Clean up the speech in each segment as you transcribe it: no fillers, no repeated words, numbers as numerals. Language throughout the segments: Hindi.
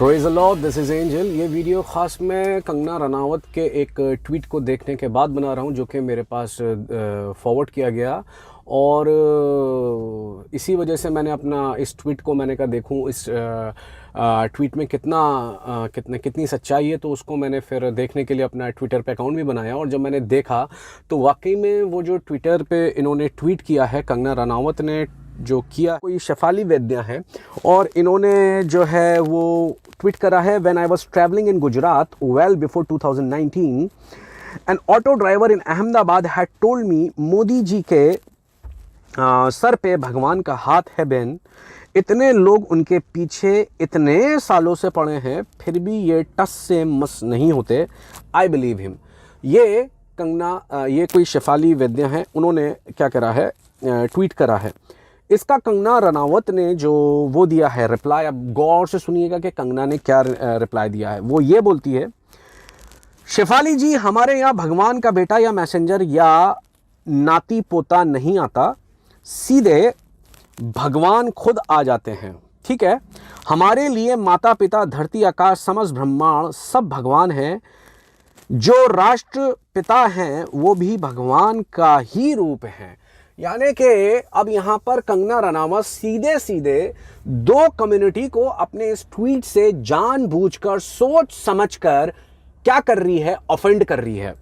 Praise the Lord, this is angel. ये वीडियो ख़ास मैं कंगना रनावत के एक ट्वीट को देखने के बाद बना रहा हूँ जो कि मेरे पास फॉरवर्ड किया गया और इसी वजह से मैंने अपना इस ट्वीट को मैंने कहा देखूँ इस ट्वीट में कितनी सच्चाई है, तो उसको मैंने फिर देखने के लिए अपना ट्विटर पे अकाउंट भी बनाया। और जब मैंने देखा तो वाकई में वो जो ट्विटर पे इन्होंने ट्वीट किया है, कंगना रनावत ने जो किया, कोई शेफाली वैद्या है और इन्होंने जो है वो ट्वीट करा है, when I was travelling in Gujarat well before 2019 an auto driver in Ahmedabad had told me Modi ji के सर पे भगवान का हाथ है बहन, इतने लोग उनके पीछे इतने सालों से पड़े हैं फिर भी ये टस से मस नहीं होते। I believe him. ये कंगना, ये कोई शेफाली वैद्या हैं, उन्होंने क्या करा है, ट्वीट करा है। इसका कंगना रनावत ने जो वो दिया है रिप्लाई, अब गौर से सुनिएगा कि कंगना ने क्या रिप्लाई दिया है। वो ये बोलती है, शेफाली जी हमारे यहाँ भगवान का बेटा या मैसेंजर या नाती पोता नहीं आता, सीधे भगवान खुद आ जाते हैं। ठीक है, हमारे लिए माता पिता धरती आकाश समस्त ब्रह्मांड सब भगवान हैं। जो राष्ट्र पिता हैं वो भी भगवान का ही रूप है। यानी कि अब यहाँ पर कंगना रनावत सीधे सीधे दो कम्युनिटी को अपने इस ट्वीट से जानबूझकर सोच समझकर क्या कर रही है, ऑफेंड कर रही है।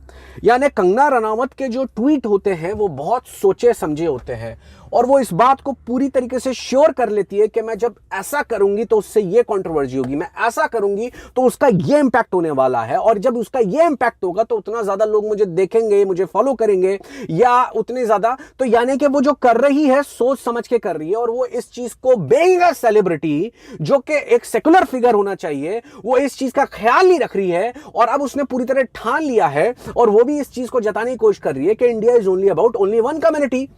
यानी कंगना रनावत के जो ट्वीट होते हैं वो बहुत सोचे समझे होते हैं और वो इस बात को पूरी तरीके से श्योर कर लेती है कि मैं जब ऐसा करूंगी तो उससे ये कंट्रोवर्सी होगी, मैं ऐसा करूंगी तो उसका ये इंपैक्ट होने वाला है, और जब उसका ये इंपैक्ट होगा तो उतना ज्यादा लोग मुझे देखेंगे, मुझे फॉलो करेंगे या उतने ज्यादा। तो यानी कि वो जो कर रही है सोच समझ के कर रही है और वो इस चीज को बीइंग अ सेलिब्रिटी जो कि एक सेकुलर फिगर होना चाहिए, वो इस चीज का ख्याल नहीं रख रही है। और अब उसने पूरी तरह ठान लिया है और वो भी इस चीज को जताने की कोशिश कर रही है कि India is only about only one community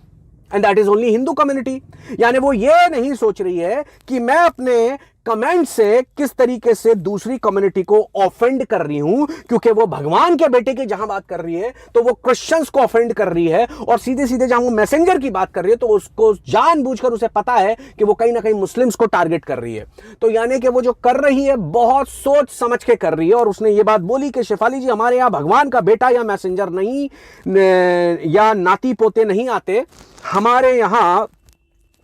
and that is only Hindu community. यानी वो ये नहीं सोच रही है कि मैं अपने कमेंट से किस तरीके से दूसरी कम्युनिटी को ऑफेंड कर रही हूं, क्योंकि वो भगवान के बेटे की जहां बात कर रही है तो वो क्रिश्चियंस को ऑफेंड कर रही है, और सीधे सीधे जहां वो मैसेंजर की बात कर रही है तो उसको जानबूझकर उसे पता है कि वो कहीं ना कहीं मुस्लिम्स को टारगेट कर रही है। तो यानी कि वो जो कर रही है बहुत सोच समझ के कर रही है। और उसने ये बात बोली कि शेफाली जी हमारे यहां भगवान का बेटा या मैसेंजर नहीं या नाती पोते नहीं आते, हमारे यहां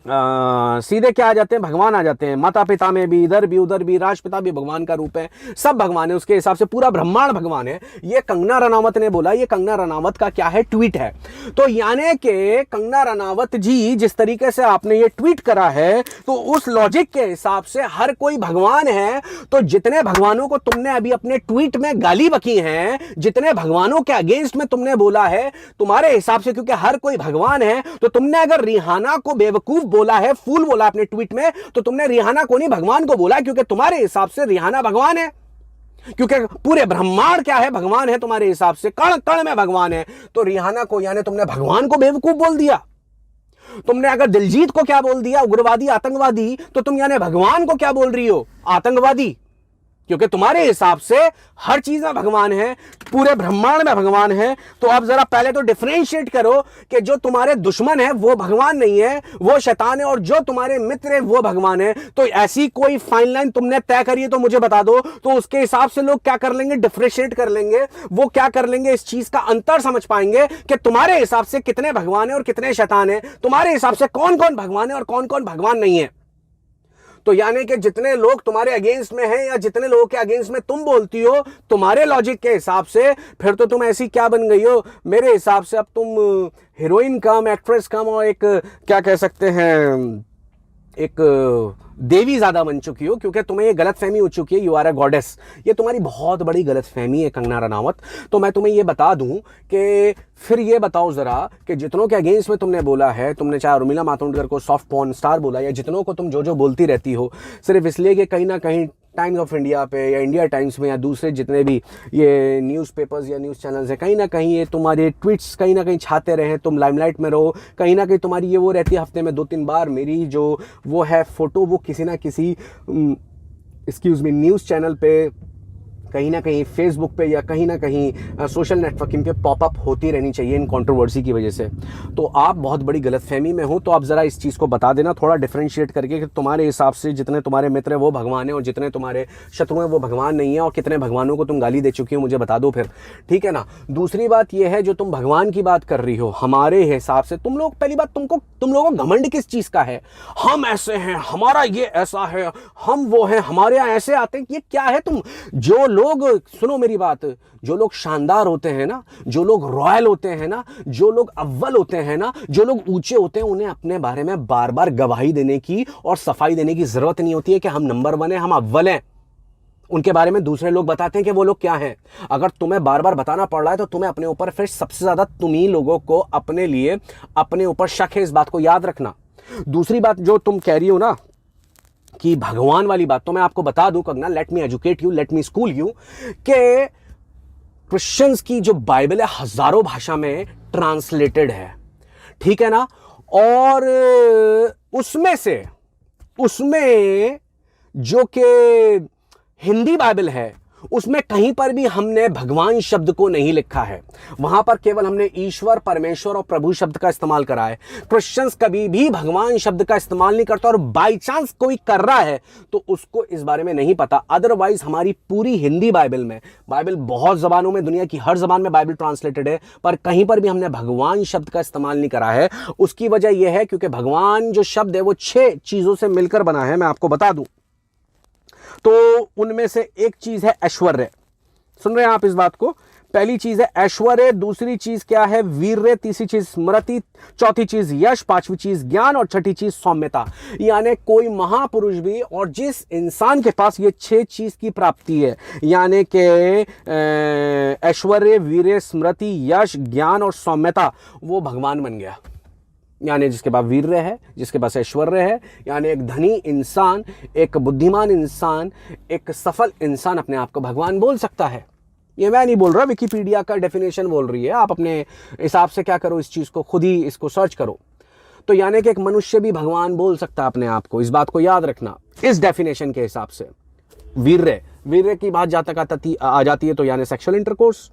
सीधे क्या आ जाते हैं, भगवान आ जाते हैं। माता पिता में भी, इधर भी उधर भी, राष्ट्रपिता भी भगवान का रूप है, सब भगवान है, उसके हिसाब से पूरा ब्रह्मांड भगवान है। ये कंगना रनावत ने बोला, ये कंगना रनावत का क्या है, ट्वीट है। तो यानी कि कंगना रनावत जी जिस तरीके से आपने ये ट्वीट करा है तो उस लॉजिक के हिसाब से हर कोई भगवान है। तो जितने भगवानों को तुमने अभी अपने ट्वीट में गाली बकी है, जितने भगवानों के अगेंस्ट में तुमने बोला है, तुम्हारे हिसाब से क्योंकि हर कोई भगवान है, तो तुमने अगर रिहाना को बेवकूफ बोला है, फूल बोला अपने ट्वीट में, तो तुमने रिहाना को नहीं भगवान को बोला, क्योंकि तुम्हारे हिसाब से रिहाना भगवान है, क्योंकि पूरे ब्रह्मांड क्या है, भगवान है तुम्हारे हिसाब से, कण कण में भगवान है। तो रिहाना को यानी तुमने भगवान को बेवकूफ बोल दिया। तुमने अगर दिलजीत को क्या बोल दिया, उग्रवादी आतंकवादी, तो तुम यानी भगवान को क्या बोल रही हो, आतंकवादी, क्योंकि तुम्हारे हिसाब से हर चीज में भगवान है, पूरे ब्रह्मांड में भगवान है। तो अब जरा पहले तो डिफरेंशिएट करो कि जो तुम्हारे दुश्मन है वो भगवान नहीं है, वो शैतान है, और जो तुम्हारे मित्र है वो भगवान है। तो ऐसी कोई फाइन लाइन तुमने तय करी है तो मुझे बता दो, तो उसके हिसाब से लोग क्या कर लेंगे, डिफरेंशिएट कर लेंगे, वो क्या कर लेंगे, इस चीज का अंतर समझ पाएंगे कि तुम्हारे हिसाब से कितने भगवान है और कितने शैतान है, तुम्हारे हिसाब से कौन कौन भगवान है और कौन कौन भगवान नहीं है। तो यानी कि जितने लोग तुम्हारे अगेंस्ट में हैं या जितने लोगों के अगेंस्ट में तुम बोलती हो, तुम्हारे लॉजिक के हिसाब से फिर तो तुम ऐसी क्या बन गई हो, मेरे हिसाब से अब तुम हीरोइन कम, एक्ट्रेस कम, और एक क्या कह सकते हैं, एक देवी ज्यादा बन चुकी हो, क्योंकि तुम्हें ये गलतफहमी हो चुकी है, यू आर अ गॉडेस। ये तुम्हारी बहुत बड़ी गलतफहमी है कंगना रनावत। तो मैं तुम्हें ये बता दूं कि फिर ये बताओ जरा कि जितनों के अगेंस्ट में तुमने बोला है, तुमने चाहे उर्मिला मातोंडकर को सॉफ्ट पॉर्न स्टार बोला, या जितनों को तुम जो जो बोलती रहती हो सिर्फ इसलिए कि कहीं ना कहीं टाइम्स ऑफ इंडिया पे या इंडिया टाइम्स में या दूसरे जितने भी ये न्यूज़पेपर्स या न्यूज़ चैनल्स हैं, कहीं ना कहीं ये तुम्हारे ट्वीट्स कहीं ना कहीं छाते रहें, तुम लाइमलाइट में रहो, कहीं ना कहीं तुम्हारी ये वो रहती है, हफ्ते में 2-3 बार मेरी जो वो है फ़ोटो वो किसी ना किसी एक्सक्यूज़ मी न्यूज़ चैनल पे कहीं ना कहीं फेसबुक पे या कहीं ना कहीं सोशल नेटवर्किंग पे पॉपअप होती रहनी चाहिए इन कंट्रोवर्सी की वजह से। तो आप बहुत बड़ी गलतफहमी में हो, तो आप ज़रा इस चीज़ को बता देना थोड़ा डिफरेंशिएट करके कि तुम्हारे हिसाब से जितने तुम्हारे मित्र हैं वो भगवान है और जितने तुम्हारे शत्रु हैं वो भगवान नहीं है, और कितने भगवानों को तुम गाली दे चुकी हो मुझे बता दो फिर, ठीक है ना। दूसरी बात यह है, जो तुम भगवान की बात कर रही हो, हमारे हिसाब से तुम लोग, पहली बात तुम लोगों को घमंड किस चीज़ का है? हम ऐसे हैं, हमारा ये ऐसा है, हम वो हैं, हमारे यहाँ ऐसे आते हैं, ये क्या है? तुम जो लोग, सुनो मेरी बात, जो लोग शानदार होते हैं ना, जो लोग रॉयल होते हैं ना, जो लोग अव्वल होते हैं ना, जो लोग ऊंचे होते हैं, उन्हें अपने बारे में बार बार गवाही देने की और सफाई देने की जरूरत नहीं होती है कि हम नंबर 1 है, हम अव्वल हैं। उनके बारे में दूसरे लोग बताते हैं कि वो लोग क्या हैं। अगर तुम्हें बार बार बताना पड़ रहा है तो तुम्हें अपने ऊपर, फिर सबसे ज्यादा तुम्ही लोगों को अपने लिए अपने ऊपर शक है, इस बात को याद रखना। दूसरी बात जो तुम कह रही हो ना कि भगवान वाली बात, तो मैं आपको बता दूं Kangana, let me educate you, let me school you, कि क्रिश्चियंस की जो बाइबल है हजारों भाषा में ट्रांसलेटेड है, ठीक है ना। और उसमें जो कि हिंदी बाइबल है, उसमें कहीं पर भी हमने भगवान शब्द को नहीं लिखा है। वहां पर केवल हमने ईश्वर, परमेश्वर और प्रभु शब्द का इस्तेमाल करा है। क्रिश्चियंस कभी भी भगवान शब्द का इस्तेमाल नहीं करता, और बाई चांस कोई कर रहा है तो उसको इस बारे में नहीं पता। अदरवाइज हमारी पूरी हिंदी बाइबल में, बाइबल बहुत जबानों में, दुनिया की हर जबान में बाइबल ट्रांसलेटेड है, पर कहीं पर भी हमने भगवान शब्द का इस्तेमाल नहीं करा है। उसकी वजह यह है क्योंकि भगवान जो शब्द है वो 6 चीजों से मिलकर बना है, मैं आपको बता दूं। तो उनमें से एक चीज है ऐश्वर्य। सुन रहे हैं आप इस बात को? पहली चीज है ऐश्वर्य, दूसरी चीज क्या है? वीर्य, तीसरी चीज स्मृति, चौथी चीज यश, पांचवी चीज ज्ञान और छठी चीज सौम्यता। यानी कोई महापुरुष भी, और जिस इंसान के पास ये 6 चीज की प्राप्ति है, यानी कि ऐश्वर्य, वीर्य, स्मृति, यश, ज्ञान और सौम्यता, वो भगवान बन गया। यानी जिसके पास वीर्य है, जिसके पास ऐश्वर्य है, यानी एक धनी इंसान, एक बुद्धिमान इंसान, एक सफल इंसान अपने आप को भगवान बोल सकता है। ये मैं नहीं बोल रहा, विकिपीडिया का डेफिनेशन बोल रही है। आप अपने हिसाब से क्या करो, इस चीज को खुद ही इसको सर्च करो। तो यानी कि एक मनुष्य भी भगवान बोल सकता है अपने आप को, इस बात को याद रखना। इस डेफिनेशन के हिसाब से वीर्य की बात जहां तक आ जाती है तो यानी सेक्सुअल इंटरकोर्स।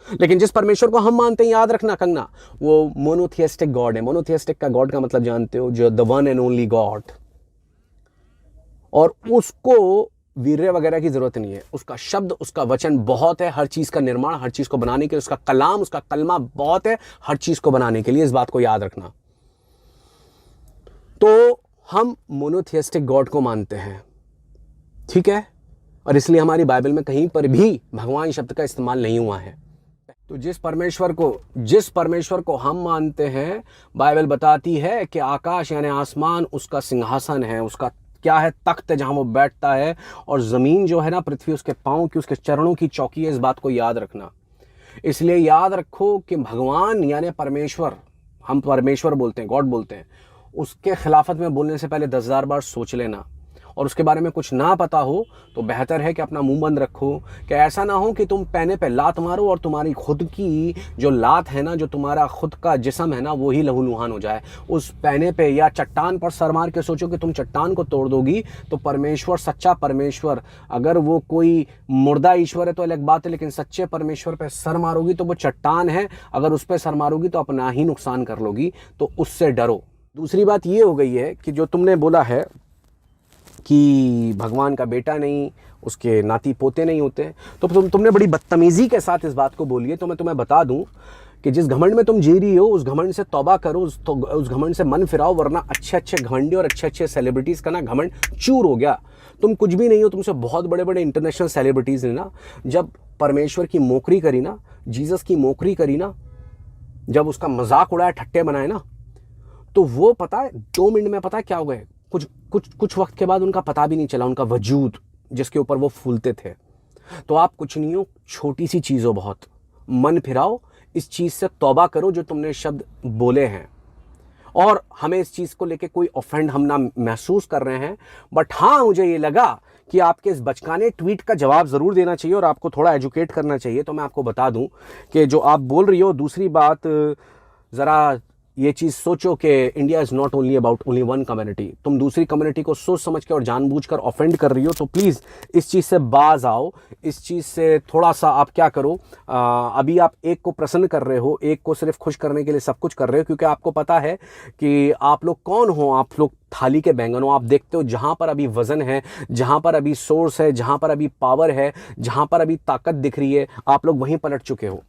लेकिन जिस परमेश्वर को हम मानते हैं, याद रखना कंगना, वो मोनोथियस्टिक गॉड है। मोनोथियस्टिक का गॉड का मतलब जानते हो, जो the one and only God. और उसको वीर्य वगैरह की जरूरत नहीं है। उसका शब्द, उसका वचन बहुत है हर चीज का निर्माण, हर चीज को बनाने के लिए। उसका कलाम, उसका कलमा बहुत है हर चीज को बनाने के लिए। इस बात को याद रखना। तो हम मोनोथियस्टिक गॉड को मानते हैं, ठीक है। और इसलिए हमारी बाइबल में कहीं पर भी भगवान शब्द का इस्तेमाल नहीं हुआ है। तो जिस परमेश्वर को हम मानते हैं, बाइबल बताती है कि आकाश यानी आसमान उसका सिंहासन है, उसका क्या है, तख्त है जहां वो बैठता है, और जमीन जो है ना, पृथ्वी उसके पांव की, उसके चरणों की चौकी है। इस बात को याद रखना। इसलिए याद रखो कि भगवान यानी परमेश्वर, हम परमेश्वर बोलते हैं, गॉड बोलते हैं, उसके खिलाफत में बोलने से पहले 10,000 बार सोच लेना। और उसके बारे में कुछ ना पता हो तो बेहतर है कि अपना मुंह बंद रखो, कि ऐसा ना हो कि तुम पैने पे लात मारो और तुम्हारी खुद की जो लात है ना, जो तुम्हारा खुद का जिस्म है ना, वो ही लहूलुहान हो जाए। उस पैने पे या चट्टान पर सर मार के सोचो कि तुम चट्टान को तोड़ दोगी, तो परमेश्वर, सच्चा परमेश्वर, अगर वो कोई मुर्दा ईश्वर है तो अलग बात है, लेकिन सच्चे परमेश्वर पे सर मारोगी तो वो चट्टान है, अगर उस पर सर मारोगी तो अपना ही नुकसान कर लोगी। तो उससे डरो। दूसरी बात ये हो गई है कि जो तुमने बोला है कि भगवान का बेटा नहीं, उसके नाती पोते नहीं होते, तो तुमने बड़ी बदतमीजी के साथ इस बात को बोली है। तो मैं तुम्हें बता दूं कि जिस घमंड में तुम जी रही हो, उस घमंड से तौबा करो, उस घमंड से मन फिराओ, वरना अच्छे अच्छे घमंडी और अच्छे अच्छे सेलिब्रिटीज का ना घमंड चूर हो गया। तुम कुछ भी नहीं हो, तुमसे बहुत बड़े बड़े इंटरनेशनल सेलिब्रिटीज ने ना, जब परमेश्वर की मोकरी करी ना, जीसस की मोकरी करी ना, जब उसका मजाक उड़ाया, ठट्टे बनाए ना, तो वो पता है 2 मिनट में पता है क्या हो गए, कुछ वक्त के बाद उनका पता भी नहीं चला, उनका वजूद जिसके ऊपर वो फूलते थे। तो आप कुछ नहीं हो, छोटी सी चीज हो, बहुत मन फिराओ, इस चीज से तौबा करो जो तुमने शब्द बोले हैं। और हमें इस चीज को लेके कोई ऑफेंड हम ना महसूस कर रहे हैं, बट हाँ मुझे ये लगा कि आपके इस बचकाने ट्वीट का जवाब जरूर देना चाहिए और आपको थोड़ा एजुकेट करना चाहिए। तो मैं आपको बता दूं कि जो आप बोल रही हो, दूसरी बात, जरा ये चीज़ सोचो कि India is not only about only one community. तुम दूसरी कम्युनिटी को सोच समझ के और जानबूझकर ऑफेंड कर रही हो, तो प्लीज़ इस चीज़ से बाज आओ। इस चीज़ से थोड़ा सा आप क्या करो, अभी आप एक को प्रसन्न कर रहे हो, एक को सिर्फ खुश करने के लिए सब कुछ कर रहे हो, क्योंकि आपको पता है कि आप लोग कौन हो। आप लोग थाली के बैंगन हो। आप देखते हो जहाँ पर अभी वजन है, जहाँ पर अभी सोर्स है, जहाँ पर अभी पावर है, जहाँ पर अभी ताकत दिख रही है, आप लोग वहीं पलट चुके हो।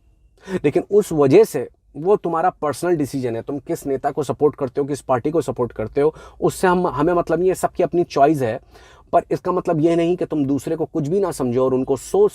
लेकिन उस वजह से वो तुम्हारा पर्सनल डिसीजन है, तुम किस नेता को सपोर्ट करते हो, किस पार्टी को सपोर्ट करते हो, उससे हमें मतलब नहीं है, सबकी अपनी चॉइस है। पर इसका मतलब ये नहीं कि तुम दूसरे को कुछ भी ना समझो और उनको सोच